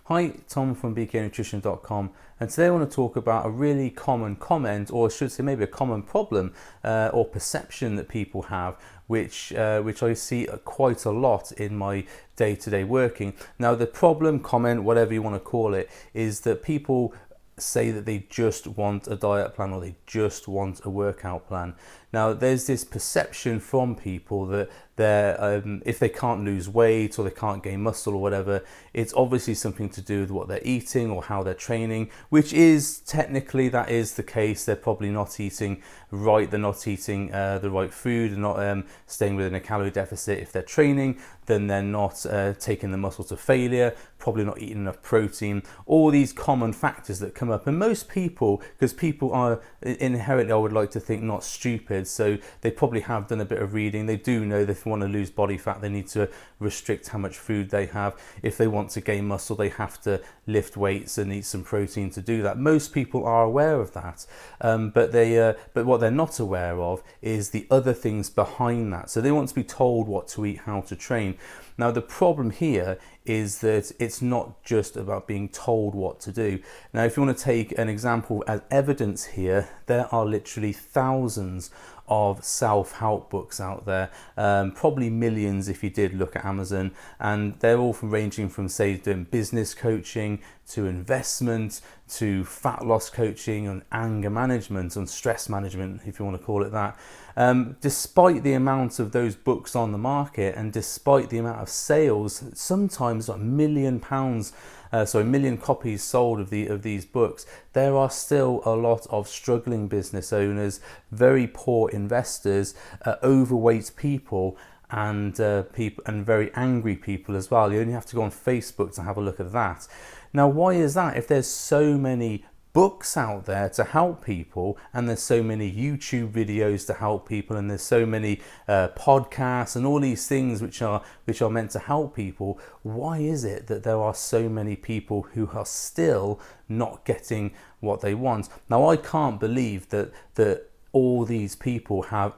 Hi, Tom from bknutrition.com, and today I want to talk about a really common comment, or I should say maybe a common problem or perception that people have, which I see quite a lot in my day-to-day working. Now, the problem, comment, whatever you want to call it, is that people say that they just want a diet plan or they just want a workout plan. Now, there's this perception from people that if they can't lose weight or they can't gain muscle or whatever, it's obviously something to do with what they're eating or how they're training, which is technically, that is the case. They're probably not eating right, they're not eating the right food, they're not staying within a calorie deficit. If they're training, then they're not taking the muscle to failure, probably not eating enough protein, all these common factors that come up. And most people, because people are inherently, I would like to think, not stupid, so they probably have done a bit of reading. They do know that if they want to lose body fat, they need to restrict how much food they have. If they want to gain muscle, they have to lift weights and eat some protein to do that. Most people are aware of that, but what they're not aware of is the other things behind that. So they want to be told what to eat, how to train. Now, the problem here is that it's not just about being told what to do. Now, if you want to take an example as evidence here, there are literally thousands of self-help books out there, probably millions if you did look at Amazon, and they're all ranging from, say, doing business coaching to investment to fat loss coaching and anger management and stress management, if you want to call it that. Despite the amount of those books on the market and despite the amount of sales, sometimes like £1 million copies sold of these books, there are still a lot of struggling business owners, very poor investors, overweight people, and very angry people as well. You only have to go on Facebook to have a look at that. Now, why is that? If there's so many books out there to help people, and there's so many YouTube videos to help people, and there's so many podcasts and all these things which are meant to help people, why is it that there are so many people who are still not getting what they want? Now, I can't believe that all these people have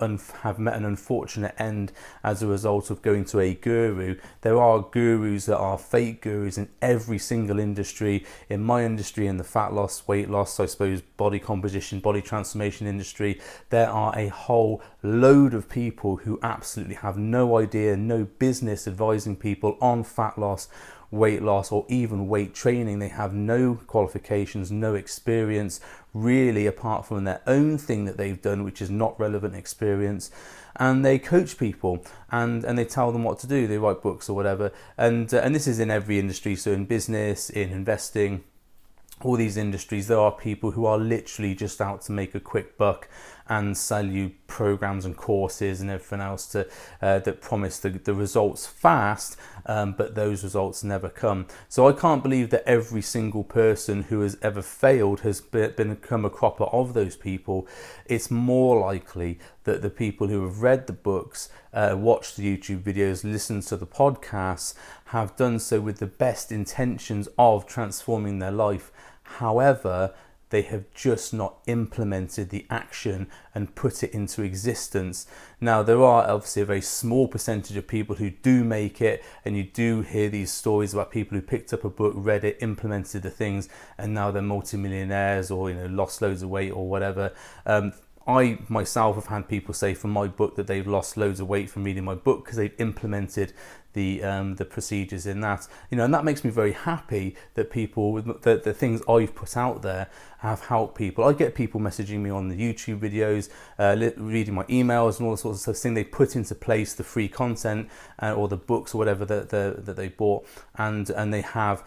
met an unfortunate end as a result of going to a guru. There are gurus that are fake gurus in every single industry. In my industry, in the fat loss, weight loss, I suppose body composition, body transformation industry, there are a whole load of people who absolutely have no idea, no business advising people on fat loss, weight loss, or even weight training. They have no qualifications, no experience really, apart from their own thing that they've done, which is not relevant experience. And they coach people and they tell them what to do. They write books or whatever, and this is in every industry. So in business, in investing, all these industries, there are people who are literally just out to make a quick buck and sell you programs and courses and everything else that promise the results fast, but those results never come. So I can't believe that every single person who has ever failed has become a cropper of those people. It's more likely that the people who have read the books, watched the YouTube videos, listened to the podcasts, have done so with the best intentions of transforming their life. However, they have just not implemented the action and put it into existence. Now, there are obviously a very small percentage of people who do make it, and you do hear these stories about people who picked up a book, read it, implemented the things, and now they're multimillionaires or lost loads of weight or whatever. I myself have had people say from my book that they've lost loads of weight from reading my book because they've implemented the procedures in that, and that makes me very happy that people, the things I've put out there have helped people. I get people messaging me on the YouTube videos, reading my emails and all sorts of stuff, saying they put into place the free content or the books or whatever that they bought, and they have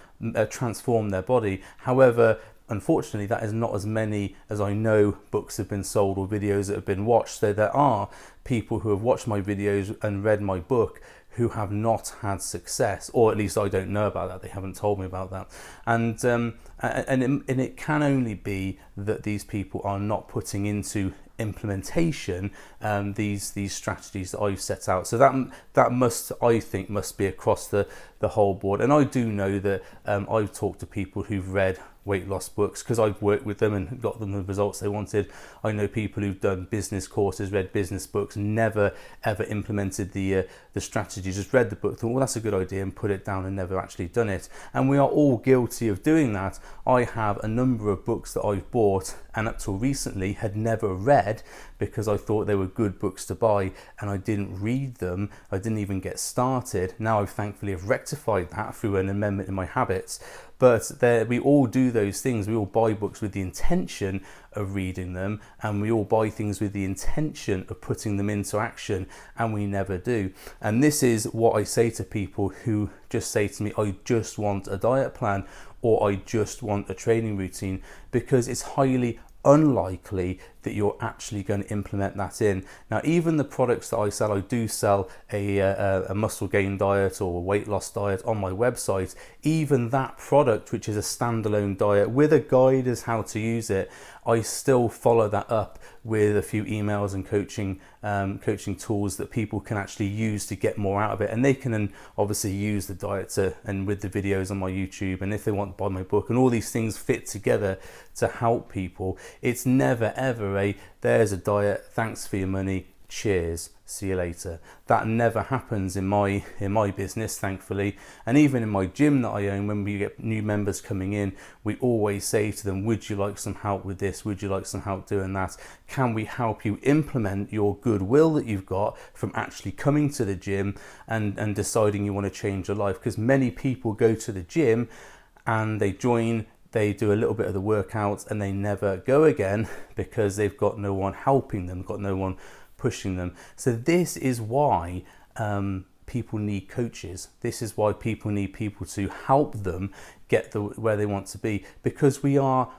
transformed their body. However, unfortunately, that is not as many as I know books have been sold or videos that have been watched. So there are people who have watched my videos and read my book who have not had success, or at least I don't know about that. They haven't told me about that. And it can only be that these people are not putting into implementation these strategies that I've set out. So that must, I think, must be across the whole board. And I do know that I've talked to people who've read weight loss books because I've worked with them and got them the results they wanted. I know people who've done business courses, read business books, books, never ever implemented the strategy, just read the book, thought, well, that's a good idea, and put it down and never actually done it. And we are all guilty of doing that. I have a number of books that I've bought and up till recently had never read because I thought they were good books to buy, and I didn't read them. I didn't even get started. Now I've thankfully have rectified that through an amendment in my habits. But we all do those things. We all buy books with the intention of reading them, and we all buy things with the intention of putting them into action, and we never do. And this is what I say to people who just say to me, I just want a diet plan, or I just want a training routine, because it's highly unlikely that you're actually going to implement that in. Now, even the products that I sell, I do sell a muscle gain diet or a weight loss diet on my website. Even that product, which is a standalone diet with a guide as how to use it, I still follow that up with a few emails and coaching tools that people can actually use to get more out of it. And they can then obviously use the diet and with the videos on my YouTube, and if they want to buy my book, and all these things fit together to help people. It's never ever there's a diet, thanks for your money, cheers, see you later. That never happens in my business, thankfully. And even in my gym that I own, when we get new members coming in, we always say to them, would you like some help with this? Would you like some help doing that? Can we help you implement your goodwill that you've got from actually coming to the gym and deciding you want to change your life? Because many people go to the gym and they join, they do a little bit of the workouts, and they never go again because they've got no one helping them, got no one pushing them. So this is why people need coaches. This is why people need people to help them get where they want to be, because we are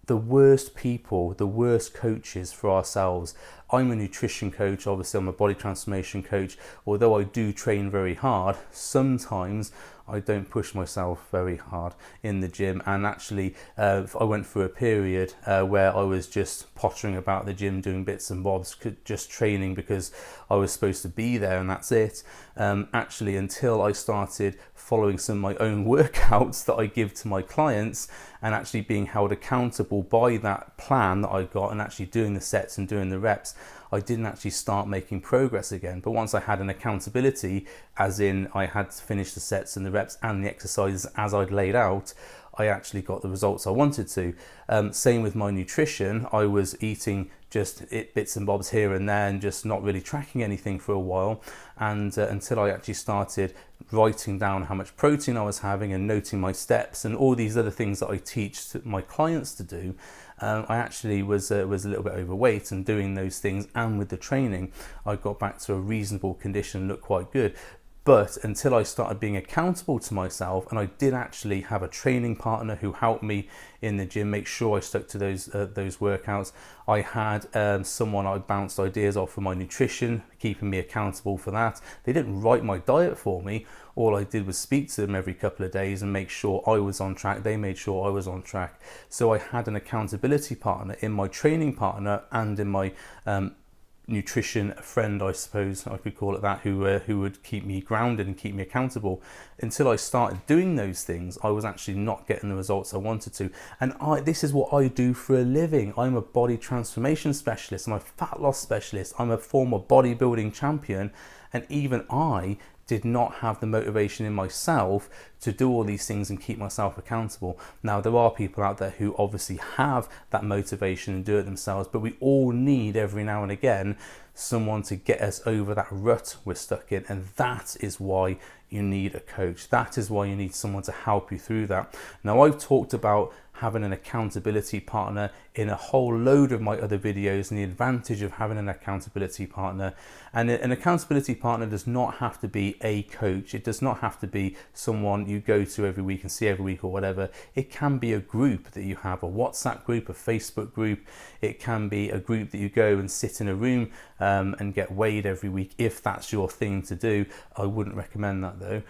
the worst people, the worst coaches for ourselves. I'm a nutrition coach, obviously I'm a body transformation coach. Although I do train very hard, sometimes I don't push myself very hard in the gym. And actually I went through a period where I was just pottering about the gym, doing bits and bobs, just training because I was supposed to be there and that's it. Actually, until I started following some of my own workouts that I give to my clients and actually being held accountable by that plan that I got and actually doing the sets and doing the reps, I didn't actually start making progress again. But once I had an accountability, as in I had to finish the sets and the reps and the exercises as I'd laid out, I actually got the results I wanted to. Same with my nutrition. I was eating just bits and bobs here and there and just not really tracking anything for a while, and until I actually started writing down how much protein I was having and noting my steps and all these other things that I teach my clients to do. I actually was a little bit overweight, and doing those things and with the training I got back to a reasonable condition, looked quite good. But until I started being accountable to myself, and I did actually have a training partner who helped me in the gym make sure I stuck to those workouts. I had someone I bounced ideas off for my nutrition, keeping me accountable for that. They didn't write my diet for me. All I did was speak to them every couple of days and make sure I was on track. They made sure I was on track. So I had an accountability partner in my training partner and in my nutrition friend, I suppose I could call it that, who would keep me grounded and keep me accountable. Until I started doing those things, I was actually not getting the results I wanted to. And this is what I do for a living. I'm a body transformation specialist, I'm a fat loss specialist, I'm a former bodybuilding champion, and even I did not have the motivation in myself to do all these things and keep myself accountable. Now, there are people out there who obviously have that motivation and do it themselves, but we all need every now and again someone to get us over that rut we're stuck in, and that is why you need a coach. That is why you need someone to help you through that. Now, I've talked about having an accountability partner in a whole load of my other videos, and the advantage of having an accountability partner. And an accountability partner does not have to be a coach. It does not have to be someone you go to every week and see every week or whatever. It can be a group that you have, a WhatsApp group, a Facebook group. It can be a group that you go and sit in a room and get weighed every week, if that's your thing to do. I wouldn't recommend that though.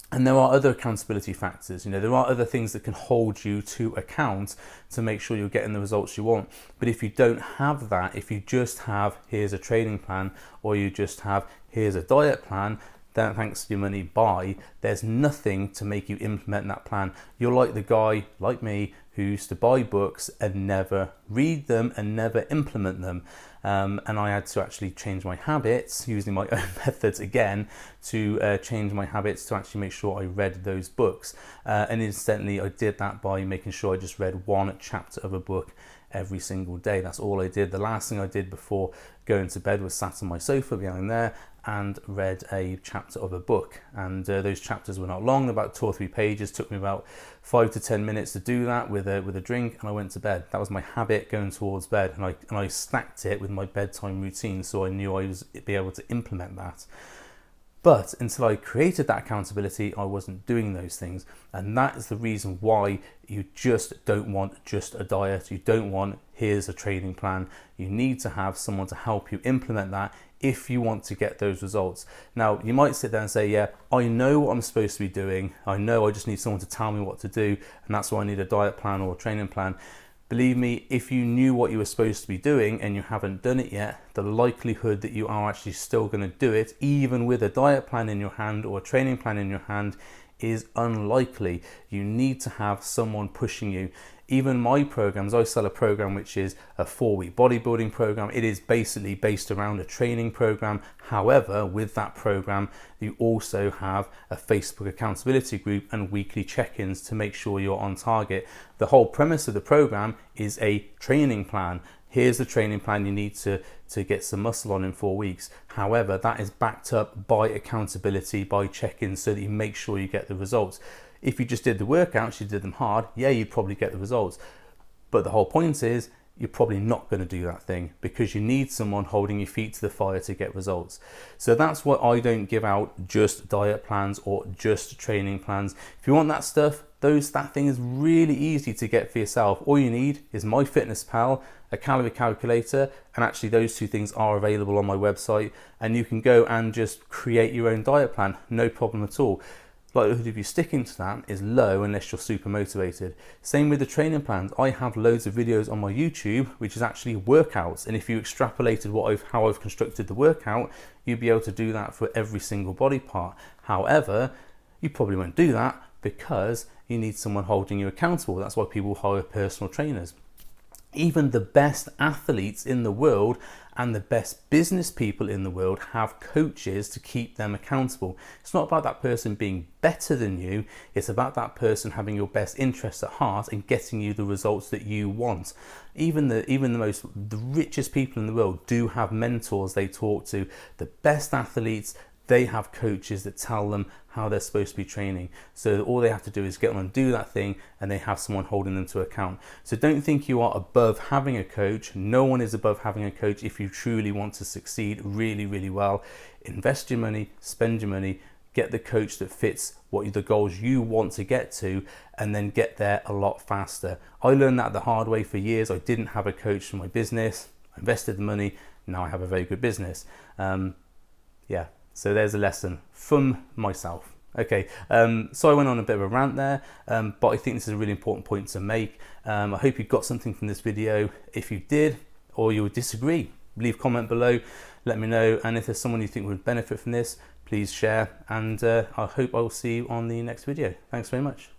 And there are other accountability factors. There are other things that can hold you to account to make sure you're getting the results you want. But if you don't have that, if you just have, here's a training plan, or you just have, here's a diet plan, then thanks for your money, bye. There's nothing to make you implement that plan. You're like the guy, like me, who used to buy books and never read them and never implement them. And I had to actually change my habits using my own methods again to change my habits to actually make sure I read those books. And incidentally, I did that by making sure I just read one chapter of a book every single day. That's all I did. The last thing I did before going to bed was sat on my sofa behind there and read a chapter of a book. And those chapters were not long, about 2 or 3 pages. Took me about 5 to 10 minutes to do that with a drink, and I went to bed. That was my habit going towards bed, and I stacked it with my bedtime routine, so I knew I was be able to implement that. But until I created that accountability, I wasn't doing those things. And that is the reason why you just don't want just a diet. You don't want, here's a training plan. You need to have someone to help you implement that if you want to get those results. Now, you might sit there and say, yeah, I know what I'm supposed to be doing. I know I just need someone to tell me what to do. And that's why I need a diet plan or a training plan. Believe me, if you knew what you were supposed to be doing and you haven't done it yet, the likelihood that you are actually still going to do it, even with a diet plan in your hand or a training plan in your hand, is unlikely. You need to have someone pushing you. Even my programs, I sell a program which is a 4-week bodybuilding program. It is basically based around a training program. However, with that program, you also have a Facebook accountability group and weekly check-ins to make sure you're on target. The whole premise of the program is a training plan. Here's the training plan you need to get some muscle on in 4 weeks. However, that is backed up by accountability, by check-ins, so that you make sure you get the results. If you just did the workouts, you did them hard, yeah, you'd probably get the results. But the whole point is, you're probably not going to do that thing because you need someone holding your feet to the fire to get results. So that's why I don't give out just diet plans or just training plans. If you want that stuff, that thing is really easy to get for yourself. All you need is MyFitnessPal, a calorie calculator, and actually those 2 things are available on my website, and you can go and just create your own diet plan, no problem at all. Likelihood of you sticking to that is low unless you're super motivated. Same with the training plans. I have loads of videos on my YouTube which is actually workouts, and if you extrapolated how I've constructed the workout, you'd be able to do that for every single body part. However, you probably won't do that because you need someone holding you accountable. That's why people hire personal trainers. Even the best athletes in the world and the best business people in the world have coaches to keep them accountable. It's not about that person being better than you, it's about that person having your best interests at heart and getting you the results that you want. Even the richest people in the world do have mentors they talk to. The best athletes, they have coaches that tell them how they're supposed to be training. So all they have to do is get on and do that thing, and they have someone holding them to account. So don't think you are above having a coach. No one is above having a coach if you truly want to succeed really, really well. Invest your money, spend your money, get the coach that fits the goals you want to get to, and then get there a lot faster. I learned that the hard way for years. I didn't have a coach for my business. I invested the money. Now I have a very good business. So there's a lesson from myself. Okay, so I went on a bit of a rant there, but I think this is a really important point to make. I hope you got something from this video. If you did, or you would disagree, leave a comment below, let me know. And if there's someone you think would benefit from this, please share. And I hope I will see you on the next video. Thanks very much.